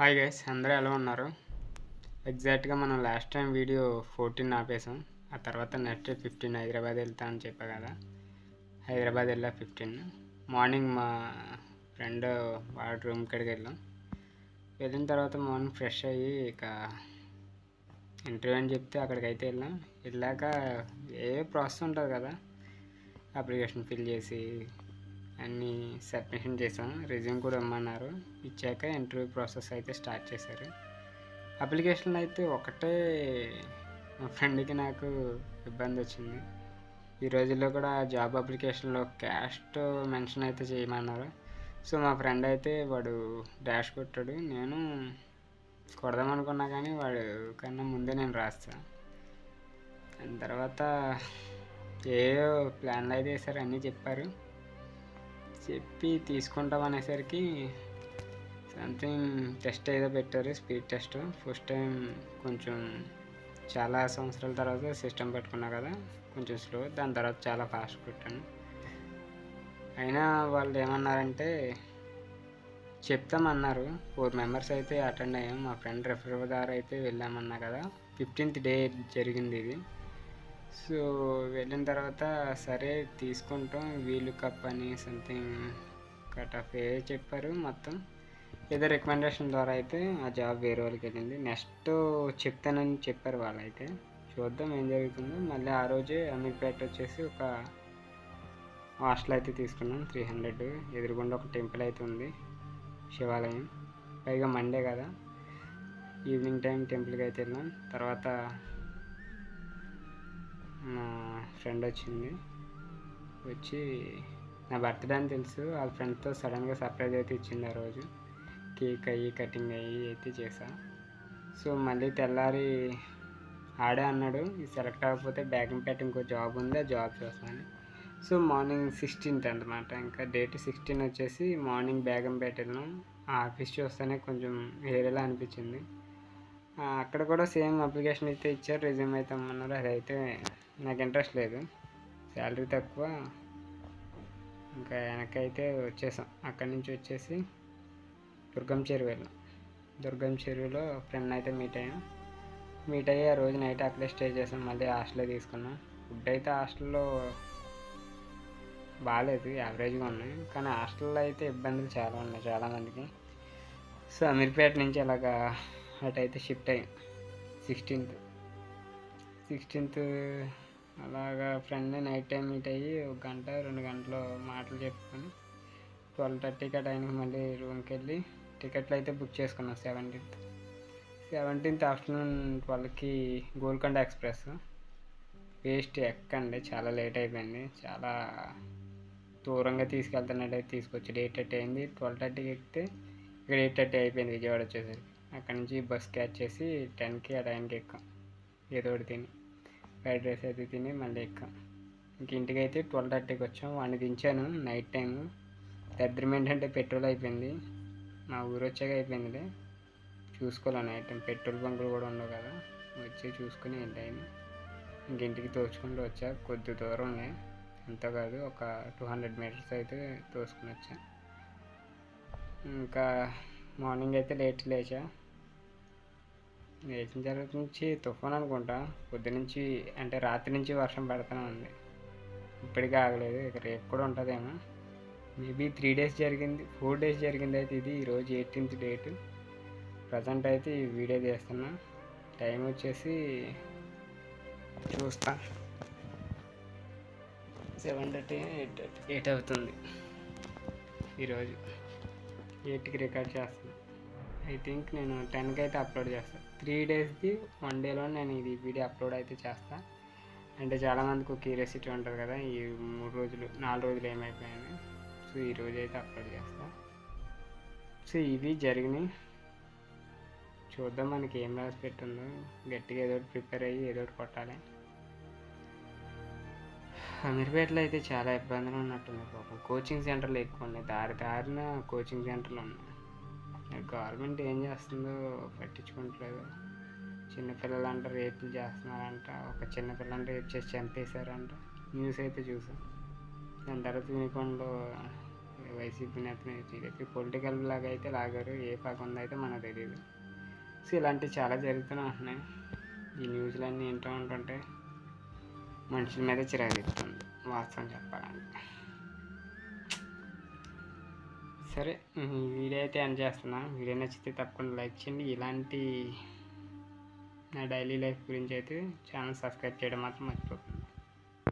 Hi guys, అందరూ ఎలా ఉన్నారు? ఎగ్జాక్ట్గా మనం లాస్ట్ టైం వీడియో 14 ఆపేసాం. ఆ తర్వాత నెక్స్ట్ 15 హైదరాబాద్ వెళ్తా అని చెప్పా కదా. హైదరాబాద్ వెళ్ళా 15 మార్నింగ్. మా ఫ్రెండ్ వాడి రూమ్ కాడికి వెళ్ళాం. వెళ్ళిన తర్వాత మార్నింగ్ ఫ్రెష్ అయ్యి ఇక ఇంటర్వ్యూ అని చెప్తే అక్కడికైతే వెళ్ళాక ఏ ప్రాసెస్ ఉంటుంది కదా, అప్లికేషన్ ఫిల్ చేసి అన్నీ సబ్మిషన్ చేసాం. రెజ్యూమ్ కూడా ఇమ్మన్నారు. ఇచ్చాక ఇంటర్వ్యూ ప్రాసెస్ అయితే స్టార్ట్ చేశారు. అప్లికేషన్లో అయితే ఒకటే మా ఫ్రెండ్కి నాకు ఇబ్బంది వచ్చింది. ఈ రోజుల్లో కూడా జాబ్ అప్లికేషన్లో క్యాస్ట్ మెన్షన్ అయితే చేయమన్నారు. సో మా ఫ్రెండ్ అయితే వాడు డాష్ కొట్టాడు. నేను కొడదాం అనుకున్నా కానీ వాడు కన్నా ముందే నేను రాస్తాను. దాని తర్వాత ఏవో ప్లాన్లు అయితే వేసారు, అన్నీ చెప్పి తీసుకుంటాం అనేసరికి సంథింగ్ టెస్ట్ ఏదో పెట్టారు, స్పీడ్ టెస్ట్. ఫస్ట్ టైం కొంచెం చాలా సంవత్సరాల తర్వాత సిస్టమ్ పెట్టుకున్నా కదా, కొంచెం స్లో. దాని తర్వాత చాలా ఫాస్ట్ పెట్టాను. అయినా వాళ్ళు ఏమన్నారంటే చెప్తామన్నారు. 4 మెంబర్స్ అయితే అటెండ్ అయ్యాం. మా ఫ్రెండ్ రెఫర్ ద్వారా అయితే వెళ్ళామన్నా కదా. 15th డే జరిగింది ఇది. సో వెళ్ళిన తర్వాత సరే తీసుకుంటాం, వీలు కప్ అని సంథింగ్ కట్ ఆఫ్ ఏ చెప్పారు. మొత్తం ఏదో రికమెండేషన్ ద్వారా అయితే ఆ జాబ్ వేరే వాళ్ళకి వెళ్ళింది. నెక్స్ట్ చెప్తానని చెప్పారు వాళ్ళైతే. చూద్దాం ఏం జరుగుతుందో. మళ్ళీ ఆ రోజే అమీర్పేట వచ్చేసి ఒక హాస్టల్ అయితే తీసుకున్నాం. 300 ఎదురుగుండా ఒక టెంపుల్ అయితే ఉంది, శివాలయం. పైగా మండే కదా, ఈవినింగ్ టైం టెంపుల్కి అయితే వెళ్ళాం. తర్వాత మా ఫ్రెండ్ వచ్చి నా బర్త్డే అని తెలుసు, వాళ్ళ ఫ్రెండ్తో సడన్గా సర్ప్రైజ్ అయితే ఇచ్చింది. ఆ రోజు కేక్ అయ్యి కటింగ్ అయ్యి అయితే చేసా. సో మళ్ళీ తెల్లారి ఆడే అన్నాడు, సెలెక్ట్ అవ్వకపోతే బేగంపేట ఇంకో జాబ్ ఉంది, ఆ జాబ్ చూస్తాను. సో మార్నింగ్ 16th అనమాట, ఇంకా డేట్ 16 వచ్చేసి మార్నింగ్ బేగంపేట వెళ్ళాం. ఆ ఆఫీస్ చూస్తేనే కొంచెం వేరేలా అనిపించింది. అక్కడ కూడా సేమ్ అప్లికేషన్ అయితే ఇచ్చారు, రెజ్యూమ్ అయితే అమ్మన్నారు. అదైతే నాకు ఇంట్రెస్ట్ లేదు, శాలరీ తక్కువ. ఇంకా వెనక్కి అయితే వచ్చేసాం. అక్కడి నుంచి వచ్చేసి దుర్గం చెరువు వెళ్ళాం. దుర్గం చెరువులో ఫ్రెండ్ అయితే మీట్ అయ్యి ఆ రోజు నైట్ అక్కడే స్టే చేసాం. మళ్ళీ హాస్టల్లో తీసుకున్నాం. ఫుడ్ అయితే హాస్టల్లో బాగాలేదు, యావరేజ్గా ఉన్నాయి. కానీ హాస్టల్లో అయితే ఇబ్బందులు చాలా ఉన్నాయి చాలామందికి. సో అమీర్పేట నుంచి అలాగా అటైతే షిఫ్ట్ అయ్యాం. 16th అలాగా ఫ్రెండ్ నైట్ టైం మీట్ అయ్యి 1 గంట 2 గంటలు మాటలు చెప్పుకొని 12:30కి ఆ టైంకి మళ్ళీ రూమ్కి వెళ్ళి టికెట్లు అయితే బుక్ చేసుకున్నాం. 17th ఆఫ్టర్నూన్ 12కి గోల్కొండ ఎక్స్ప్రెస్. వేస్ట్ ఎక్కండి, చాలా లేట్ అయిపోయింది. చాలా దూరంగా తీసుకెళ్తున్నట్టు తీసుకొచ్చి 8:30 అయింది. 12:30కి ఎక్కితే ఇక్కడ 8:30 అయిపోయింది విజయవాడ వచ్చేసరికి. అక్కడి నుంచి బస్ క్యాచ్ చేసి 10కి ఆ టైంకి ఎక్కాం. ఏదో ఒకటి తిని ఫ్రైడ్ రైస్ అయితే తిని మళ్ళీ ఎక్కాం. ఇంక ఇంటికి అయితే 12:30కి వచ్చాం. వాడిని దించాను నైట్ టైం. దరిద్రం ఏంటంటే పెట్రోల్ అయిపోయింది. మా ఊరు వచ్చాక అయిపోయిందిలే, చూసుకోలే. నైట్ టైం పెట్రోల్ బంకులు కూడా ఉండవు కదా, వచ్చి చూసుకుని ఏంటైంది. ఇంక ఇంటికి తోచుకుంటూ వచ్చా. కొద్ది దూరం ఉన్నాయి, ఎంతో కాదు, ఒక 200 మీటర్స్ అయితే తోసుకుని వచ్చా. ఇంకా మార్నింగ్ అయితే లేచిన తర్వాత నుంచి తుఫాన్ అనుకుంటా. పొద్దునుంచి అంటే రాత్రి నుంచి వర్షం పడుతూనే ఉంది, ఇప్పటికీ ఆగలేదు. ఇక రేపు కూడా ఉంటుందేమో. మేబీ 3 days జరిగింది, 4 days జరిగింది అయితే ఇది. ఈరోజు 18th డేటు. ప్రజెంట్ అయితే ఈ వీడియో చేస్తున్నా. టైం వచ్చేసి చూస్తా 7:30 8 అవుతుంది. ఈరోజు 8కి రికార్డ్ చేస్తాను. ఐ థింక్ నేను 10కి అయితే అప్లోడ్ చేస్తాను. 3 daysది 1 dayలో నేను ఇది వీడియో అప్లోడ్ అయితే చేస్తాను. అంటే చాలామందికి ఒక క్యూరియాసిటీ ఉంటుంది కదా, ఈ 4 రోజులు ఏమైపోయాయని. సో ఈరోజు అయితే అప్లోడ్ చేస్తాను. సో ఇవి జరిగినాయి. చూద్దాం మనకి ఏం రాసి పెట్టిందో. గట్టిగా ఏదో ఒకటి ప్రిపేర్ అయ్యి ఏదో ఒకటి కొట్టాలి. అమీర్పేటలో అయితే చాలా ఇబ్బందులు ఉన్నట్టుంది పాపం. కోచింగ్ సెంటర్లు ఎక్కువ ఉన్నాయి, దారిన కోచింగ్ సెంటర్లు ఉన్నాయి. గవర్నమెంట్ ఏం చేస్తుందో పట్టించుకోవట్లేదు. చిన్నపిల్లలు అంట రేపులు చేస్తున్నారంట. ఒక చిన్నపిల్లని రేపు చేసి చంపేశారంట, న్యూస్ అయితే చూసాం. దాని తర్వాత యూనిఫామ్లో వైసీపీ నేతలు టీడీపీ పొలిటికల్ లాగా అయితే లాగారు, ఏ పక్క అయితే మనకు తెలియదు. సో ఇలాంటివి చాలా జరుగుతూనే ఉంటున్నాయి. ఈ న్యూస్లన్నీ వింటూ ఉంటుంటే మనుషుల మీద చిరాకెత్తుంది వాస్తవం చెప్పాలంటే. సరే, ఈ వీడియో అయితే ఎండ్ చేస్తున్నా. వీడియో నచ్చితే తప్పకుండా లైక్ చేయండి. ఇలాంటి నా డైలీ లైఫ్ గురించి అయితే ఛానల్ సబ్స్క్రైబ్ చేయడం మాత్రం మర్చిపోకండి.